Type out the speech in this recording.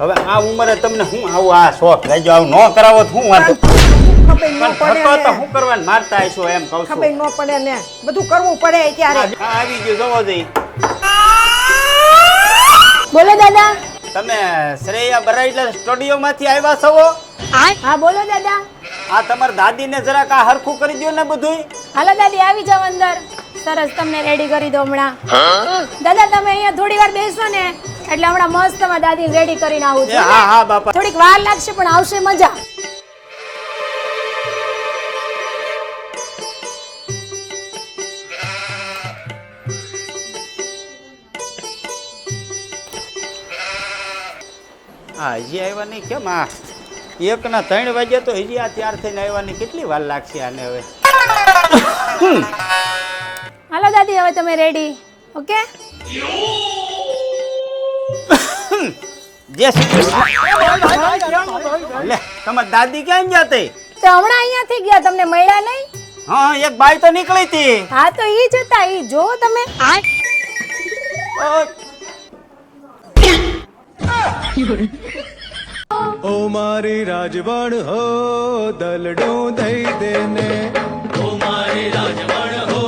હવે આ ઉંમરે તમને હું આવું આ શોખ થઈ ગયો, આવું ન કરાવો તો હું વાંધો? ખબર ન પણ પડે થતો તો ને. હું કરવાનું મારતા હશો એમ કહું છું. ખબર ન પડે ને બધું કરવું પડે ત્યારે. આ આવી ગયો જોવો જઈ. બોલો દાદા. તમે શ્રેયા બરાઈલા સ્ટુડિયો માંથી આવ્યા છો? હા બોલો દાદા. આ તમારા દાદીને જરાક આ હરખું કરી દો ને બધું. હાલો દાદી આવી જાવ અંદર. સરસ તમને રેડી કરી દો હમણાં. દાદા તમે અહીંયા થોડી વાર બેસો ને એટલે હમણાં મસ્ત માં દાદી રેડી કરીને આવું છું. હા હા બાપા. થોડીક વાર લાગશે પણ આવશે મજા. હા હજી આવ્યા નહીં કેમ? આ 1:03 વાગ્યા તો હજી આ તૈયાર થઈને આવ્યા કેટલી વાર લાગશે આને હવે? હાલો દાદી હવે તમે રેડી. ઓકે જય શ્રી કૃષ્ણ. લે તમાર દાદી ક્યાં ગયા તે? તો હમણાં અહીંયા થી ગયા તમને મળ્યા નહીં? હા એક બાઈ તો નીકળી હતી. હા તો ઈ જ હતા. ઈ જો તમે. ઓ મારી રાજવણ હો દલડું દઈ દેને ઓ મારી રાજવણ હો